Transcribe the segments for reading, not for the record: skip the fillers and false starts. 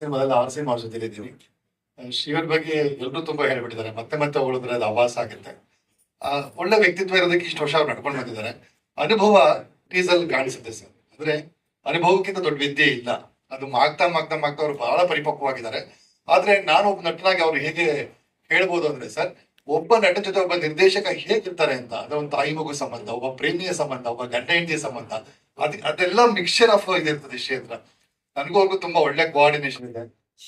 ಸಿನಿಮಾದಲ್ಲಿ 6 ಸಿನಿಮಾ ಅವ್ರ ಜೊತೆ ಇದ್ದೀವಿ. ಶ್ರೀಯವ್ರ ಬಗ್ಗೆ ಎಲ್ಲರೂ ತುಂಬಾ ಹೇಳ್ಬಿಟ್ಟಿದ್ದಾರೆ. ಮತ್ತೆ ಮತ್ತೆ ಹೊಗಳಿದ್ರೆ ಅದು ಆಭಾಸ ಆಗುತ್ತೆ. ಒಳ್ಳೆ ವ್ಯಕ್ತಿತ್ವ ಇರೋದಕ್ಕೆ ಇಷ್ಟು ವರ್ಷ ಅವ್ರು ನಡ್ಕೊಂಡು ಬಂದಿದ್ದಾರೆ. ಅನುಭವ ಟೀಸಲ್ ಕಾಣಿಸುತ್ತೆ ಸರ್. ಅಂದ್ರೆ ಅನುಭವಕ್ಕಿಂತ ದೊಡ್ಡ ವಿದ್ಯೆ ಇಲ್ಲ. ಅದು ಮಾಗ್ತಾ ಮಾಗ್ತಾ ಮಾಗ್ತಾ ಅವ್ರು ಬಹಳ ಪರಿಪಕ್ವವಾಗಿದ್ದಾರೆ. ಆದ್ರೆ ನಾನು ಒಬ್ಬ ನಟನಾಗಿ ಅವ್ರು ಹೇಗೆ ಹೇಳ್ಬೋದು ಅಂದ್ರೆ ಸರ್, ಒಬ್ಬ ನಟ ಜೊತೆ ಒಬ್ಬ ನಿರ್ದೇಶಕ ಹೇಗಿರ್ತಾರೆ ಅಂತ, ಅದೊಂದು ತಾಯಿ ಮಗು ಸಂಬಂಧ, ಒಬ್ಬ ಪ್ರೇಮಿಯ ಸಂಬಂಧ, ಒಬ್ಬ ಗಂಡ ಹೆಂಡತಿಯ ಸಂಬಂಧ, ಅದೆಲ್ಲ ಮಿಕ್ಸ್ಚರ್ ಆಫ್ ಇದಿರ್ತದೆ ಕ್ಷೇತ್ರ. ನನಗೂ ಅವ್ರಿಗೂ ತುಂಬಾ ಒಳ್ಳೆ ಕೋಆರ್ಡಿನೇಷನ್ ಇದೆ.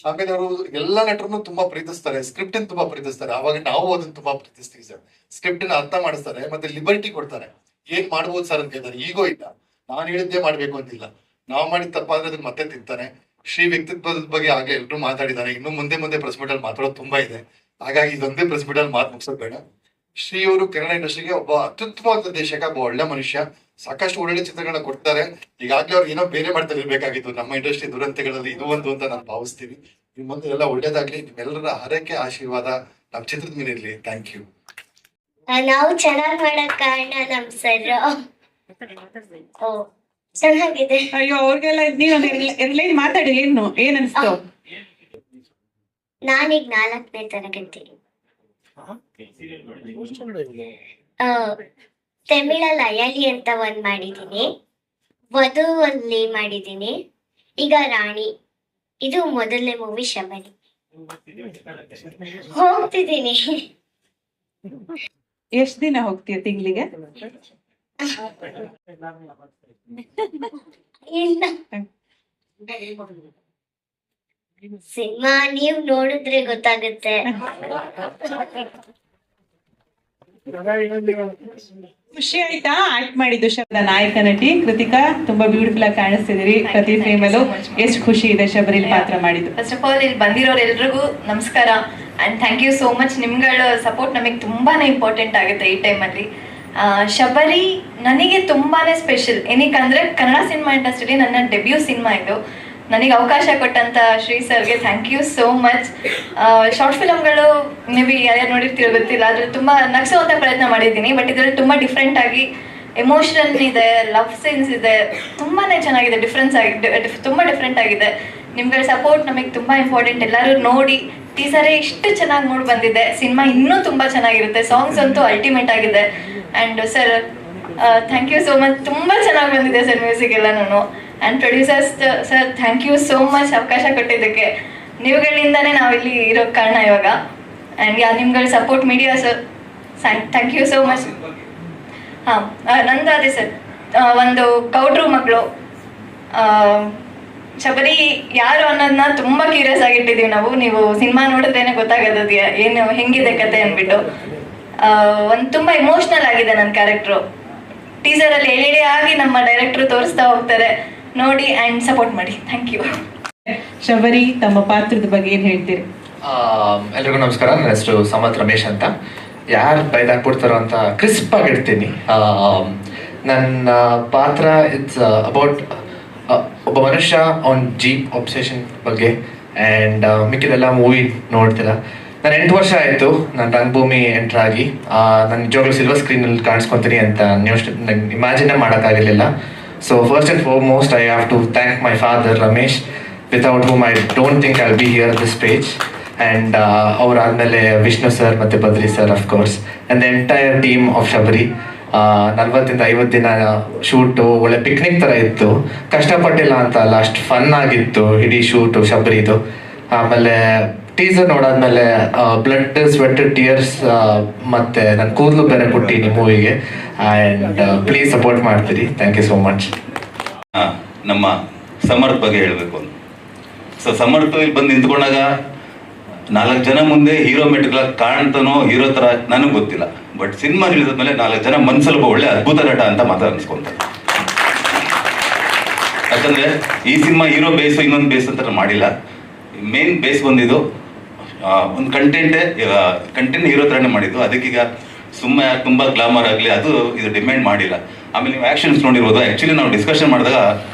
ಆಮೇಲೆ ಅವರು ಎಲ್ಲಾ ನಟರನ್ನು ತುಂಬಾ ಪ್ರೀತಿಸ್ತಾರೆ, ಸ್ಕ್ರಿಪ್ಟ್ ತುಂಬಾ ಪ್ರೀತಿಸ್ತಾರೆ. ಅವಾಗ ನಾವು ಅದನ್ನ ತುಂಬಾ ಪ್ರೀತಿಸ್ತೀವಿ ಸರ್. ಸ್ಕ್ರಿಪ್ಟ್ ಅರ್ಥ ಮಾಡಿಸ್ತಾರೆ, ಮತ್ತೆ ಲಿಬರ್ಟಿ ಕೊಡ್ತಾರೆ. ಏನ್ ಮಾಡ್ಬೋದು ಸರ್ ಅಂತ ಕೇಳ್ತಾರೆ. ಈಗೋ ಇಲ್ಲ, ನಾನು ಹೇಳಿದ್ದೇ ಮಾಡ್ಬೇಕು ಅಂತಿಲ್ಲ. ನಾವು ಮಾಡಿದ ತಪ್ಪಾದ್ರೆ ಅದನ್ನ ಮತ್ತೆ ತಿಂತಾನೆ. ಶ್ರೀ ವ್ಯಕ್ತಿತ್ವದ ಬಗ್ಗೆ ಆಗ್ಲೇ ಎಲ್ಲರೂ ಮಾತಾಡಿದ್ದಾರೆ. ಇನ್ನು ಮುಂದೆ ಮುಂದೆ ಪ್ರೆಸ್ ಮೀಟ್ ಅಲ್ಲಿ ಮಾತಾಡೋದು ತುಂಬಾ ಇದೆ. ಹಾಗಾಗಿ ಇದೊಂದೇ ಪ್ರೆಸ್ ಮೀಟ್ ಅಲ್ಲಿ ಮಾತು ಮುಗಿಸೋದು ಬೇಡ. ಶ್ರೀ ಅವರು ಕನ್ನಡ ಇಂಡಸ್ಟ್ರಿಗೆ ಒಬ್ಬ ಅತ್ಯುತ್ತಮವಾದ ನಿರ್ದೇಶಕ, ಒಬ್ಬ ಒಳ್ಳೆ ಮನುಷ್ಯ. ಸಾಕಷ್ಟು ಒಳ್ಳೆ ಚಿತ್ರಗಳನ್ನ ಕೊಡ್ತಾರೆ. ಈಗಾಗ್ಲೇ ಅವ್ರು ಏನೋ ಬೇರೆ ಮಾಡ್ತಾ ಇರ್ಬೇಕಾಗಿತ್ತು. ನಮ್ಮ ಇಂಡಸ್ಟ್ರಿ ದುರಂತಗಳಲ್ಲಿ ಇದು ಒಂದು ಅಂತ ನಾನು ಭಾವಿಸ್ತೀನಿ. ನಿಮ್ ಮುಂದೆ ಎಲ್ಲ ಒಳ್ಳೇದಾಗ್ಲಿ. ನಿಮ್ಮೆಲ್ಲರ ಹರಕೆ ಆಶೀರ್ವಾದ ನಮ್ಮ ಚಿತ್ರದ ಮೇಲೆ ಇರ್ಲಿ. Thank you. ನಾವು ಚೆನ್ನಾಗಿ ಮಾಡಕ್ ಕಾರಣ ನಮ್ ಸರ್. ಓ ಚೆನ್ನಾಗಿದೆ. ಅಯ್ಯೋ ಅವ್ರಿಗೆಲ್ಲ ನೀವು ಎರಡು ಲೈನ್ ಮಾತಾಡಿ. ಏನ್ ಅನ್ಸ್ತು? ನಾನೀಗ 4ನೇ ತರಗತಿ. ತಮಿಳಲ್ಲಿ ಅಯಲಿ ಅಂತ ಒಂದ್ ಮಾಡಿದೀನಿ, ವಧು ಅಲ್ಲಿ ಮಾಡಿದೀನಿ, ಈಗ ರಾಣಿ. ಇದು ಮೊದಲನೇ ಮೂವಿ ಶಬರಿ. ಹೋಗ್ತಿದ್ದೀನಿ. ಎಷ್ಟ್ ದಿನ ಹೋಗ್ತೀಯ ತಿಂಗಳಿಗೆ? ಇಲ್ಲ, ಸಿನಿಮಾ ನೀವ್ ನೋಡಿದ್ರೆ ಗೊತ್ತಾಗುತ್ತೆ. ಖುಷಿ ಆಯ್ತಾ ಆಕ್ಟ್ ಮಾಡಿದ್ದು? ಶಬರಿ ನಾಯಕ ನಟಿ ಕೃತಿಕಾ ತುಂಬಾ ಬ್ಯೂಟಿಫುಲ್ ಆಗಿ ಕಾಣಿಸ್ತಿದ್ದೀರಿ ಪ್ರತಿ ಫ್ರೇಮ್ ಅಲ್ಲೂ. ಎಷ್ಟು ಖುಷಿ ಇದೆ ಶಬರಿಲ್ ಪಾತ್ರ ಮಾಡಿದ್ದು? ಫಸ್ಟ್ ಆಫ್ ಆಲ್ ಇಲ್ಲಿ ಬಂದಿರೋರೆಲ್ರಿಗೂ ನಮಸ್ಕಾರ and thank you so much. ನಿಮ್ಗಳ ಸಪೋರ್ಟ್ ನಮಗೆ ತುಂಬಾನೇ ಇಂಪಾರ್ಟೆಂಟ್ ಆಗುತ್ತೆ ಈ ಟೈಮಲ್ಲಿ. ಶಬರಿ ನನಗೆ ತುಂಬಾನೇ ಸ್ಪೆಷಲ್. ಏನಕ್ಕಂದ್ರೆ ಕನ್ನಡ ಸಿನಿಮಾ ಇಂಡಸ್ಟ್ರಿಲಿ ನನ್ನ ಡೆಬ್ಯೂ ಸಿನಿಮಾ ಇದು. ನನಗೆ ಅವಕಾಶ ಕೊಟ್ಟಂತ ಶ್ರೀ ಸರ್ಗೆ thank you so much. Short ಫಿಲಮ್ಗಳು ಮೇ ಬಿ ಯಾರ್ಯಾರು ನೋಡಿರ್ತೀರೋ ಗೊತ್ತಿಲ್ಲ, ಅದ್ರಲ್ಲಿ ತುಂಬ ನಗಿಸುವಂಥ ಪ್ರಯತ್ನ ಮಾಡಿದ್ದೀನಿ. ಬಟ್ ಇದರಲ್ಲಿ ತುಂಬ ಡಿಫ್ರೆಂಟ್ ಆಗಿ ಎಮೋಷನಲ್ ಇದೆ, ಲವ್ ಸೀನ್ಸ್ ಇದೆ, ತುಂಬಾ ಚೆನ್ನಾಗಿದೆ. ತುಂಬ ಡಿಫ್ರೆಂಟ್ ಆಗಿದೆ. ನಿಮ್ಗಳ ಸಪೋರ್ಟ್ ನಮಗೆ ತುಂಬ ಇಂಪಾರ್ಟೆಂಟ್. ಎಲ್ಲರೂ ನೋಡಿ. ಟೀಸರೇ ಇಷ್ಟು ಚೆನ್ನಾಗಿ ಮೂಡ್ ಬಂದಿದೆ. ಸಿನಿಮಾ ಇನ್ನೂ ತುಂಬ ಚೆನ್ನಾಗಿರುತ್ತೆ. ಸಾಂಗ್ಸ್ ಅಂತೂ ಅಲ್ಟಿಮೇಟ್ ಆಗಿದೆ. And sir thank you so much. ತುಂಬ ಚೆನ್ನಾಗಿ ಬಂದಿದೆ ಸರ್ ಮ್ಯೂಸಿಕ್ ಎಲ್ಲನೂ. And producers sir thank you so much ಅವಕಾಶ ಕೊಟ್ಟಿದ್ದಕ್ಕೆ. ನೀವುಗಳಿಂದನೇ ನಾವಿಲ್ಲಿ ಇರೋ ಕಾರಣ ಇವಾಗ. ಆ್ಯಂಡ್ ನಿಮ್ಗಳ support media sir thank you so much. ಹಾಂ, ನಂದು ಅದೇ ಸರ್, ಒಂದು ಗೌಡ್ರು ಮಗಳು ಶಬರಿ ಯಾರು ಅನ್ನೋದನ್ನ ತುಂಬ ಕ್ಯೂರಿಯಸ್ ಆಗಿಟ್ಟಿದ್ದೀವಿ ನಾವು. ನೀವು ಸಿನಿಮಾ ನೋಡಿದ್ರೇನೆ ಗೊತ್ತಾಗೋದು ಏನು ಹೆಂಗಿದೆ ಕತೆ ಅಂದ್ಬಿಟ್ಟು. ಒಂದು ತುಂಬ ಎಮೋಷ್ನಲ್ ಆಗಿದೆ ನನ್ನ ಕ್ಯಾರೆಕ್ಟ್ರು. ಟೀಸರಲ್ಲಿ ಎಳೆ ಆಗಿ ನಮ್ಮ ಡೈರೆಕ್ಟ್ರು ತೋರಿಸ್ತಾ ಹೋಗ್ತಾರೆ. ನೋಡಿ ಆ್ಯಂಡ್ ಸಪೋರ್ಟ್ ಮಾಡಿ. Thank you. ಶಬರಿ ತಮ್ಮ ಪಾತ್ರದ ಬಗ್ಗೆ ಏನ್ ಹೇಳ್ತೀರಿ? ಎಲ್ರಿಗೂ ನಮಸ್ಕಾರ. ನನ್ನ ಹೆಸರು ಸಮತ್ ರಮೇಶ್ ಅಂತ. ಯಾರು ಬೈದಾಕ್ಬಿಡ್ತಾರೋ ಅಂತ ಕ್ರಿಸ್ಪ್ ಆಗಿರ್ತೀನಿ. ನನ್ನ ಪಾತ್ರ ಇಟ್ಸ್ ಅಬೌಟ್ ಒಬ್ಬ ಮನುಷ್ಯ ಅವನ ಜೀಪ್ ಒಬ್ಸೆಷನ್ ಬಗ್ಗೆ. ಆ್ಯಂಡ್ ಮಿಕ್ಕಿದೆಲ್ಲ ಮೂವಿ ನೋಡ್ತೀರ. ನಾನು 8 ವರ್ಷ ಆಯಿತು ನಾನು ರಂಗಭೂಮಿ ಎಂಟ್ರ್ ಆಗಿ. ನಾನು ನಿಜವಾಗ್ಲೂ ಸಿಲ್ವರ್ ಸ್ಕ್ರೀನಲ್ಲಿ ಕಾಣಿಸ್ಕೊತೀನಿ ಅಂತ ನಂಗೆ ಇಮ್ಯಾಜಿನೇ ಮಾಡೋಕ್ಕಾಗಲಿಲ್ಲ. So first and foremost I have to thank my father Ramesh, without whom I don't think I will be here this page. And ಅವರಾದಮೇಲೆ ವಿಷ್ಣು ಸರ್ ಮತ್ತು Badri sir of course, and the entire team of Shabari. 40-50 ದಿನ shoot ಒಳ್ಳೆ picnic ಥರ ಇತ್ತು. ಕಷ್ಟಪಟ್ಟಿಲ್ಲ ಅಂತ ಅಲ್ಲ, ಅಷ್ಟು fun ಆಗಿತ್ತು ಇಡೀ ಶೂಟು ಶಬರಿದು. ಆಮೇಲೆ ಟೀಸರ್ ನೋಡಾದ್ಮೇಲೆ ಬ್ಲಡ್, ಸ್ವೆಟ್, ಟಿಯರ್ಸ್ ಮತ್ತೆ ನನ್ನ ಕೂದಲು ಬೇರೆ ಕೊಟ್ಟಿನಿ ಮೂವಿಗೆ. ಆ್ಯಂಡ್ ಪ್ಲೀಸ್ ಸಪೋರ್ಟ್ ಮಾಡ್ತೀರಿ. Thank you so much. ನಮ್ಮ ಸಮರ್ಥ ಬಗ್ಗೆ ಹೇಳಬೇಕು. ಸೊ ಸಮರ್ಥ ಇಲ್ಲಿ ಬಂದು ನಿಂತ್ಕೊಂಡಾಗ 4 ಜನ ಮುಂದೆ ಹೀರೋ ಮೆಟ್ರಿಕ್ ಕಾಣ್ತಾನೋ ಹೀರೋ ಥರ ನನಗೆ ಗೊತ್ತಿಲ್ಲ. ಬಟ್ ಸಿನಿಮಾ ರಿಲೀಸ್ ಮೇಲೆ 4 ಜನ ಮನ್ಸಲ್ಪ ಒಳ್ಳೆ ಅದ್ಭುತ ನಟ ಅಂತ ಮಾತಾಡಿಸ್ಕೊಂತಾರೆ. ಯಾಕಂದ್ರೆ ಈ ಸಿನಿಮಾ ಹೀರೋ ಬೇಸು ಇನ್ನೊಂದು ಬೇಸ್ ಅಂತ ಮಾಡಿಲ್ಲ. ಮೇನ್ ಬೇಸ್ ಬಂದಿದ್ದು ಒಂದು ಕಂಟೆಂಟ್ ಹೀರೋ ಥರನೇ ಮಾಡಿದ್ದು. ಅದಕ್ಕೀಗ ಸುಮ್ಮನೆ ತುಂಬ ಗ್ಲಾಮರ್ ಆಗಲಿ ಅದು ಇದು ಡಿಮ್ಯಾಂಡ್ ಮಾಡಿಲ್ಲ. ಆಮೇಲೆ ನೀವು ಆ್ಯಕ್ಷನ್ಸ್ ನೋಡಿರ್ಬೋದು. ಆ್ಯಕ್ಚುಲಿ ನಾವು ಡಿಸ್ಕಷನ್ ಮಾಡಿದಾಗ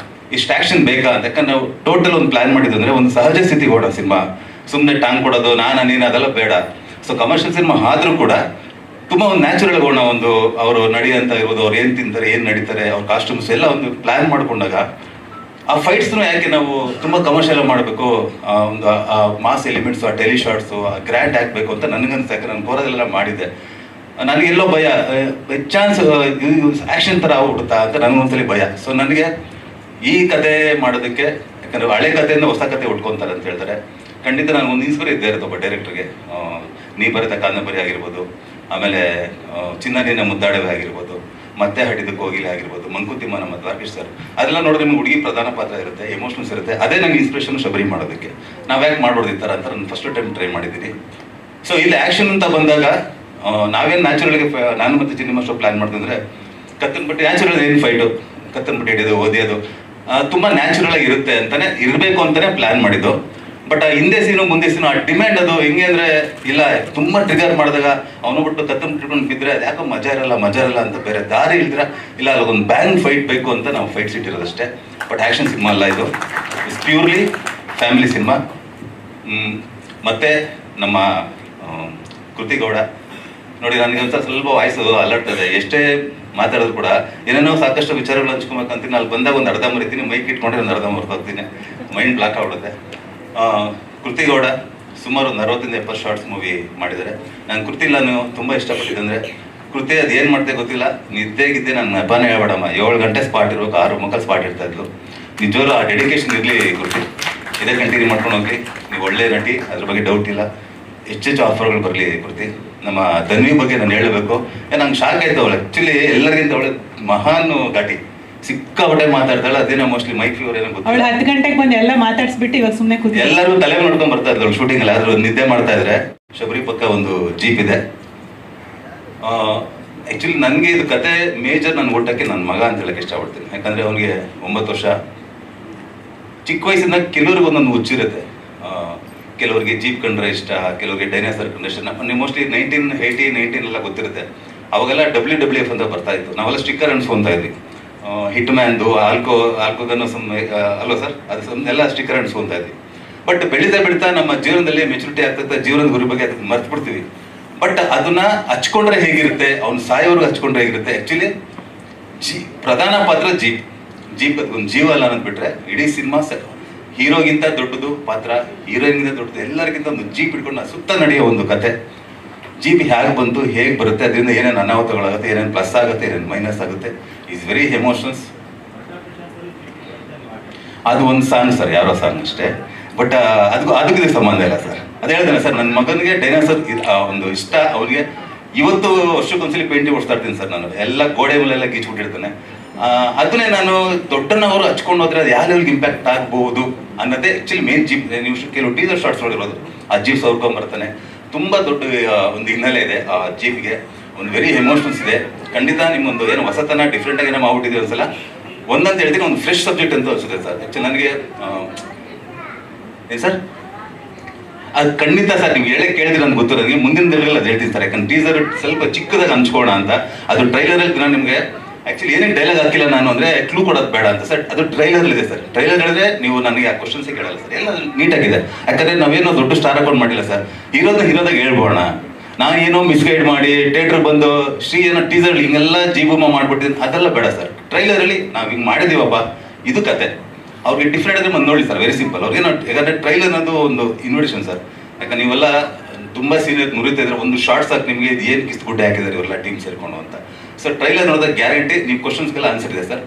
ಇಷ್ಟು ಆ್ಯಕ್ಷನ್ ಬೇಕಾ ಅಂತ. ಯಾಕಂದ್ರೆ ನಾವು ಟೋಟಲ್ ಒಂದು ಪ್ಲಾನ್ ಮಾಡಿದ್ದು ಅಂದರೆ ಒಂದು ಸಹಜ ಸ್ಥಿತಿಗೆ ಓಡೋ ಸಿನಿಮಾ. ಸುಮ್ಮನೆ ಟಾಂಗ್ ಕೊಡೋದು ನೀನು ಅದೆಲ್ಲ ಬೇಡ. ಸೊ ಕಮರ್ಷಿಯಲ್ ಸಿನಿಮಾ ಆದರೂ ಕೂಡ ತುಂಬ ಒಂದು ನ್ಯಾಚುರಲ್ ಹೋಗೋಣ. ಒಂದು ಅವರು ನಡೆಯಂತ ಇರ್ಬೋದು, ಅವ್ರು ಏನು ತಿಂತಾರೆ, ಏನು ನಡೀತಾರೆ, ಅವ್ರ ಕಾಸ್ಟ್ಯೂಮ್ಸ್ ಎಲ್ಲ ಒಂದು ಪ್ಲಾನ್ ಮಾಡ್ಕೊಂಡಾಗ ಆ ಫೈಟ್ಸ್ನು ಯಾಕೆ ನಾವು ತುಂಬ ಕಮರ್ಷಿಯಲ್ ಮಾಡಬೇಕು, ಒಂದು ಮಾಸ್ ಎಲಿಮೆಂಟ್ಸು, ಆ ಟೆಲಿ ಶಾರ್ಟ್ಸು, ಗ್ರ್ಯಾಂಡ್ ಹಾಕಬೇಕು ಅಂತ ನನಗನ್ಸ. ಯಾಕೆ ನಾನು ಕೋರದಲ್ಲೆಲ್ಲ ಮಾಡಿದ್ದೆ, ನನಗೆಲ್ಲೋ ಭಯ, ಬೈ ಚಾನ್ಸ್ ಆ್ಯಕ್ಷನ್ ಥರ ಆಗ್ಬಿಡುತ್ತಾ ಅಂತ ನನಗೊಂದ್ಸಲಿ ಭಯ. ಸೊ ನನಗೆ ಈ ಕತೆ ಮಾಡೋದಕ್ಕೆ, ಯಾಕಂದರೆ ಹಳೆ ಕಥೆಯಿಂದ ಹೊಸ ಕತೆ ಉಟ್ಕೊತಾರೆ ಅಂತ ಹೇಳ್ತಾರೆ, ಖಂಡಿತ ನಾನು ಒಂದು ಇನ್ಸ್ಪೈರ್ ಇದ್ದೇ ಇರುತ್ತೆ ಒಬ್ಬ ಡೈರೆಕ್ಟ್ರಿಗೆ. ನೀ ಬರೆದ ಕಾದಂಬರಿ ಆಗಿರ್ಬೋದು, ಆಮೇಲೆ ಚಿನ್ನನಿನ ಮುದ್ದಾಡವೆ ಆಗಿರ್ಬೋದು, ಮತ್ತೆ ಹಡಿದ ಕೋಗಿಲೆ ಆಗಿರ್ಬೋದು, ಮಂಕುತಿಮ್ಮ ನಮ್ಮ ದ್ವಾರಕೀಶ್ ಸರ್, ಅದೆಲ್ಲ ನೋಡಿದ್ರೆ ನಿಮ್ಗೆ ಹುಡುಗಿ ಪ್ರಧಾನ ಪಾತ್ರ ಇರುತ್ತೆ, ಎಮೋಷನ್ಸ್ ಇರುತ್ತೆ. ಅದೇ ನಂಗೆ ಇನ್ಸ್ಪಿರೇಷನ್ ಶಬರಿ ಮಾಡೋದಕ್ಕೆ. ನಾವು ಯಾಕೆ ಮಾಡ್ಬಾರ್ದು ಈ ಥರ ಅಂತ ನಾನು ಫಸ್ಟ್ ಟೈಮ್ ಟ್ರೈ ಮಾಡಿದ್ದೀನಿ. ಸೊ ಇಲ್ಲಿ ಆ್ಯಕ್ಷನ್ ಅಂತ ಬಂದಾಗ ನಾವೇನು ನ್ಯಾಚುರಲ್ಗೆ ನಾನು ಮತ್ತು ಚಿನ್ನಿ ಮಾಸ್ಟರ್ ಪ್ಲ್ಯಾನ್ ಮಾಡ್ತಿದ್ರೆ ಕತ್ತನ್ಬಿಟ್ಟು ನ್ಯಾಚುರಲ್ ಏನು ಫೈಟು, ಕತ್ತನ್ಬಿಟ್ಟು ಹಿಡಿಯೋದು, ಓದಿಯೋದು ತುಂಬ ನ್ಯಾಚುರಲ್ ಆಗಿ ಇರುತ್ತೆ ಅಂತಾನೆ ಇರಬೇಕು ಅಂತಾನೆ ಪ್ಲ್ಯಾನ್ ಮಾಡಿದ್ದು. ಬಟ್ ಹಿಂದೆ ಸೀನು ಮುಂದೆ ಸೀನು ಆ ಡಿಮ್ಯಾಂಡ್ ಅದು ಹೆಂಗೆ ಅಂದರೆ, ಇಲ್ಲ ತುಂಬ ಟ್ರಿಗರ್ ಮಾಡಿದಾಗ ಅವನು ಬಿಟ್ಟು ಕತ್ತನ್ ಬಿಟ್ಕೊಂಡು ಬಿದ್ದರೆ ಅದು ಯಾಕೋ ಮಜಾ ಇರಲ್ಲ ಅಂತ ಬೇರೆ ದಾರಿ ಇಲ್ದಿರ, ಇಲ್ಲ ಅಲ್ಲೊಂದು ಬ್ಯಾಂಗ್ ಫೈಟ್ ಬೇಕು ಅಂತ ನಾವು ಫೈಟ್ ಸಿಟ್ಟಿರೋದಷ್ಟೇ. ಬಟ್ ಆ್ಯಕ್ಷನ್ ಸಿನಿಮಾ ಅಲ್ಲ ಇದು, ಇಟ್ಸ್ ಪ್ಯೂರ್ಲಿ ಫ್ಯಾಮಿಲಿ ಸಿನಿಮಾ. ಮತ್ತು ನಮ್ಮ ಕೃತಿಗೌಡ ನೋಡಿ, ನನಗೆ ಒಂದು ಸ್ವಲ್ಪ ವಾಯ್ಸು ಅಲರ್ಟ್ ಇದೆ, ಎಷ್ಟೇ ಮಾತಾಡೋದು ಕೂಡ ಏನೇನೋ ಸಾಕಷ್ಟು ವಿಚಾರಗಳು ಹಂಚ್ಕೊಬೇಕಂತೀನಿ. ಅಲ್ಲಿ ಬಂದಾಗ ಒಂದು ಅರ್ಧ ಮರಿತೀನಿ, ಮೈಕ್ ಇಟ್ಕೊಂಡ್ರೆ ಒಂದು ಅರ್ಧ ಮರ್ತೋಗ್ತೀನಿ, ಮೈಂಡ್ ಬ್ಲಾಕ್ ಆಗ್ಬಿಡುತ್ತೆ. ಕೃತಿಗೌಡ ಸುಮಾರು ಒಂದು 60-70 ಶಾರ್ಟ್ಸ್ ಮೂವಿ ಮಾಡಿದ್ದಾರೆ. ನಾನು ಕೃತಿ ನಾನು ತುಂಬ ಇಷ್ಟಪಟ್ಟಿದ್ದೆ. ಅಂದರೆ ಕೃತಿ ಅದು ಏನು ಮಾಡ್ತೆ ಗೊತ್ತಿಲ್ಲ, ನಿದ್ದೆಗಿದ್ದೆ ನಾನು ನೆಪಾನೇ ಹೇಳ್ಬೇಡಮ್ಮ, 7 ಗಂಟೆ ಸ್ಪಾಟ್ ಇರ್ಬೇಕು, 6 ಸ್ಪಾಟ್ ಇರ್ತಾ ಇದ್ಲು. ನಿಜವಾಗ್ಲೂ ಆ ಡೆಡಿಕೇಶನ್ ಇರಲಿ ಕೃತಿ, ಇದೇ ಕಂಟಿನ್ಯೂ ಮಾಡ್ಕೊಂಡು ಹೋಗಿ. ನೀವು ಒಳ್ಳೆ ನಟಿ, ಅದ್ರ ಬಗ್ಗೆ ಡೌಟ್ ಇಲ್ಲ. ಹೆಚ್ಚೆಚ್ಚು ಆಫರ್ಗಳು ಬರಲಿ ಕೃತಿ. ನಮ್ಮ ಧನ್ವಿ ಬಗ್ಗೆ ನಾನು ಹೇಳಬೇಕು, ನಂಗೆ ಶಾಕ್ ಆಯ್ತು. ಅವಳು ಆ್ಯಕ್ಚುಲಿ ಎಲ್ಲರಿಗಿಂತ ಅವಳು ಮಹಾನ್ ಘಾಟಿ, ಸಿಕ್ಕಾಪಟ್ಟೆ ಮಾತಾಡ್ತಾಳೆ. ಅದೇನೋ ಮೋಸ್ಟ್ಲಿ ಮೈಕ್ ಫೀವರ್ ಏನೋ ಗೊತ್ತಿಲ್ಲ. ಅವಳು 10 ಗಂಟೆಗೆ ಬಂದು ಎಲ್ಲ ಮಾತಾಡ್ಸ್ಬಿಟ್ಟು ಇವಾಗ ಸುಮ್ಮನೆ ಕೂತಿ ಎಲ್ಲರೂ ತಲೆ ನೋಡ್ಕೊಂಡ್ ಬರ್ತಾ ಇದ್ರು ಶೂಟಿಂಗ್ ಅಲ್ಲಿ. ಆದ್ರೂ ನಿದ್ದೆ ಮಾಡ್ತಾ ಇದ್ರೆ. ಶಬರಿ ಪಕ್ಕ ಒಂದು ಜೀಪ್ ಇದೆ. ಆಕ್ಚುಲಿ ನನಗೆ ಇದು ಕತೆ ಮೇಜರ್ ನನ್ನ ಊಟಕ್ಕೆ ನನ್ನ ಮಗ ಅಂತ ಹೇಳಕ್ಕೆ ಇಷ್ಟಪಡ್ತೀನಿ. ಯಾಕಂದ್ರೆ ಅವನಿಗೆ 9 ವರ್ಷ. ಚಿಕ್ಕ ವಯಸ್ಸಿಂದ ಕೆಲವ್ರಿಗೆ ಒಂದೊಂದು ಹುಚ್ಚಿರುತ್ತೆ. ಕೆಲವರಿಗೆ ಜೀಪ್ ಕಂಡ್ರೆ ಇಷ್ಟ, ಕೆಲವರಿಗೆ ಡೈನಾಸರ್ ಕಂಡ್ರೆ ಇಷ್ಟ. ನೀವು ಮೋಸ್ಟ್ಲಿ 1980-19 ಎಲ್ಲ ಗೊತ್ತಿರುತ್ತೆ. ಅವಾಗೆಲ್ಲ WWF ಅಂತ ಬರ್ತಾ ಇತ್ತು. ನಾವೆಲ್ಲ ಸ್ಟಿಕ್ಕರ್ ಅನ್ಸ್ಕೊಂತಾ ಇದ್ವಿ. ಹಿಟ್ ಮ್ಯಾನ್ದು, ಆಲ್ಕೋಗನ್ನು ಅಲ್ವಾ ಸರ್, ಅದು ಎಲ್ಲ ಸ್ಟಿಕ್ಕರ್ ಅನ್ಸ್ಕೊಂತಾ ಇದ್ವಿ. ಬಟ್ ಬೆಳೀತಾ ನಮ್ಮ ಜೀವನದಲ್ಲಿ ಮೆಚುರಿಟಿ ಆಗ್ತದೆ, ಜೀವನದ ಗುರಿ ಬಗ್ಗೆ ಅದಕ್ಕೆ ಮರ್ತು ಬಿಡ್ತೀವಿ. ಬಟ್ ಅದನ್ನ ಹಚ್ಕೊಂಡ್ರೆ ಹೇಗಿರುತ್ತೆ, ಅವ್ನು ಸಾಯೋರ್ಗೆ ಹಚ್ಕೊಂಡ್ರೆ ಹೇಗಿರುತ್ತೆ. ಆ್ಯಕ್ಚುಲಿ ಪ್ರಧಾನ ಪಾತ್ರ ಜೀಪ್ ಅದೊಂದು ಜೀವ ಅಲ್ಲ ಅಂದ್ಬಿಟ್ರೆ ಇಡೀ ಸಿನಿಮಾ ಹೀರೋಗಿಂತ ದೊಡ್ಡದು ಪಾತ್ರ, ಹೀರೋಯಿನ್ಗಿಂತ ದೊಡ್ಡದು, ಎಲ್ಲರಿಗಿಂತ ಒಂದು ಜೀಪ್ ಇಟ್ಕೊಂಡು ಸುತ್ತ ನಡೆಯೋ ಒಂದು ಕತೆ. ಜೀಪ್ ಹೇಗೆ ಬಂತು, ಹೇಗೆ ಬರುತ್ತೆ, ಅದರಿಂದ ಏನೇನು ಅನಾಹುತಗಳಾಗುತ್ತೆ, ಏನೇನು ಪ್ಲಸ್ ಆಗುತ್ತೆ, ಏನೇನು ಮೈನಸ್ ಆಗುತ್ತೆ. Is very emotions. ಅದು ಒಂದು ಸಾಂಗ್ ಸರ್, ಯಾರೋ ಸಾಂಗ್ ಅಷ್ಟೇ. ಬಟ್ ಅದಕ್ಕೆ ಇದಕ್ಕೆ ಸಂಬಂಧ ಇಲ್ಲ ಸರ್. ಅದು ಹೇಳ್ತೇನೆ ಸರ್, ನನ್ನ ಮಗನಿಗೆ ಡೈನಾಸರ್ ಒಂದು ಇಷ್ಟ. ಅವ್ರಿಗೆ ಇವತ್ತು ವರ್ಷಕ್ಕೊಂದ್ಸಲಿ ಪೇಂಟಿಂಗ್ ಓಡಿಸ್ತಾ ಇರ್ತೀನಿ ಸರ್ ನಾನು. ಎಲ್ಲ ಗೋಡೆ ಮೇಲೆಲ್ಲ ಗೀಚ್ಬಿಟ್ಟಿರ್ತಾನೆ. ಅದನ್ನೇ ನಾನು ದೊಡ್ಡನವರು ಹಚ್ಕೊಂಡು ಹೋದ್ರೆ ಅದು ಯಾವ ಲೆವೆಲ್ಗೆ ಇಂಪ್ಯಾಕ್ಟ್ ಆಗ್ಬಹುದು ಅನ್ನೋದೇ ಆ್ಯಕ್ಚುಲಿ ಮೇನ್ ಜೀಪ್. ನೀವು ಕೆಲವು ಟೀಸರ್ ಶಾರ್ಟ್ಸ್ ನೋಡಿರೋದು, ಆ ಜೀಪ್ ಸೌರ್ಕೊಂಬರ್ತಾನೆ. ತುಂಬ ದೊಡ್ಡ ಒಂದು ಹಿನ್ನೆಲೆ ಇದೆ ಆ ಜೀಪ್ಗೆ, ಒಂದು ವೆರಿ ಎಮೋಷನ್ಸ್ ಇದೆ. ಖಂಡಿತ ನಿಮ್ಮೊಂದು ಏನು ಹೊಸತನ ಡಿಫ್ರೆಂಟ್ ಆಗಿ ನಾವು ಮಾಡ್ಬಿಟ್ಟಿದ್ದೀವಿ ಒಂದ್ಸಲ. ಒಂದಂತ ಹೇಳ್ತೀನಿ, ಒಂದು ಫ್ರೆಶ್ ಸಬ್ಜೆಕ್ಟ್ ಅಂತ ಅನ್ಸುತ್ತೆ ಸರ್. ಆ್ಯಕ್ಚುಲಿ ನನಗೆ ಏನು ಸರ್, ಅದು ಖಂಡಿತ ಸರ್ ನೀವು ಹೇಳೇ ಕೇಳಿದ್ರೆ ನನಗೆ ಗೊತ್ತು. ನನಗೆ ಮುಂದಿನ ದಿನಗಳಲ್ಲಿ ಅದು ಹೇಳ್ತೀನಿ ಸರ್. ಯಾಕಂದ್ರೆ ಟೀಸರ್ ಸ್ವಲ್ಪ ಚಿಕ್ಕದಾಗಿ ಹಂಚ್ಕೋಣ ಅಂತ. ಅದು ಟ್ರೈಲರಲ್ಲಿ ನಾನು ನಿಮಗೆ ಆ್ಯಕ್ಚುಲಿ ಏನೇನು ಡೈಲಾಗ್ ಹಾಕಿಲ್ಲ ನಾನು ಅಂದರೆ ಕ್ಲೂ ಕೊಡೋದು ಬೇಡ ಅಂತ ಸರ್. ಅದು ಟ್ರೈಲರ್ ಇದೆ ಸರ್. ಟ್ರೈಲರ್ ಹೇಳಿದ್ರೆ ನೀವು ನನಗೆ ಆ ಕ್ವಶನ್ಸೇ ಕೇಳಲ್ಲ ಸರ್. ಎಲ್ಲ ನೀಟಾಗಿದೆ. ಯಾಕಂದರೆ ನಾವೇನೋ ದೊಡ್ಡ ಸ್ಟಾರ್ ಅಕೌಂಟ್ ಮಾಡಿಲ್ಲ ಸರ್. ಹೀರೋದಾಗ ಹೇಳ್ಬೋಣ. ನಾನು ಏನೋ ಮಿಸ್ಗೈಡ್ ಮಾಡಿ ಥಿಯೇಟ್ರ್ ಬಂದು ಏನೋ ಟೀಸರ್ ಹಿಂಗೆಲ್ಲ ಜೀಬೂಮ ಮಾಡ್ಬಿಟ್ಟಿದ್ದೀನಿ, ಅದೆಲ್ಲ ಬೇಡ ಸರ್. ಟ್ರೈಲರಲ್ಲಿ ನಾವು ಹಿಂಗೆ ಮಾಡಿದೀವಪ್ಪ, ಇದು ಕತೆ. ಅವ್ರಿಗೆ ಡಿಫ್ರೆಂಟ್ ಆದರೆ ಬಂದು ನೋಡಿ ಸರ್, ವೆರಿ ಸಿಂಪಲ್. ಅವ್ರಿಗೇನೋ ಯಾಕಂದರೆ ಟ್ರೈಲರ್ ಅನ್ನೋದು ಒಂದು ಇನ್ವಿಟೇಷನ್ ಸರ್. ಯಾಕಂದ್ರೆ ನೀವೆಲ್ಲ ತುಂಬ ಸೀನಿಯರ್ ನುರಿತಾ ಇದ್ರೆ ಒಂದು ಶಾರ್ಟ್ಸ್ ಹಾಕಿ ನಿಮಗೆ ಇದು ಏನು ಕಿಸ್ತು ಗುಡ್ಡೆ ಹಾಕಿದ್ದಾರೆ ಇವರೆಲ್ಲ ಟೀಮ್ ಸೇರ್ಕೊಂಡು ಅಂತ. ಸೊ ಟ್ರೈಲರ್ ನೋಡಿದಾಗ ಗ್ಯಾರಂಟಿ ನೀವು ಕ್ವಶನ್ಸ್ಗೆಲ್ಲ ಆನ್ಸರ್ ಇದೆ ಸರ್.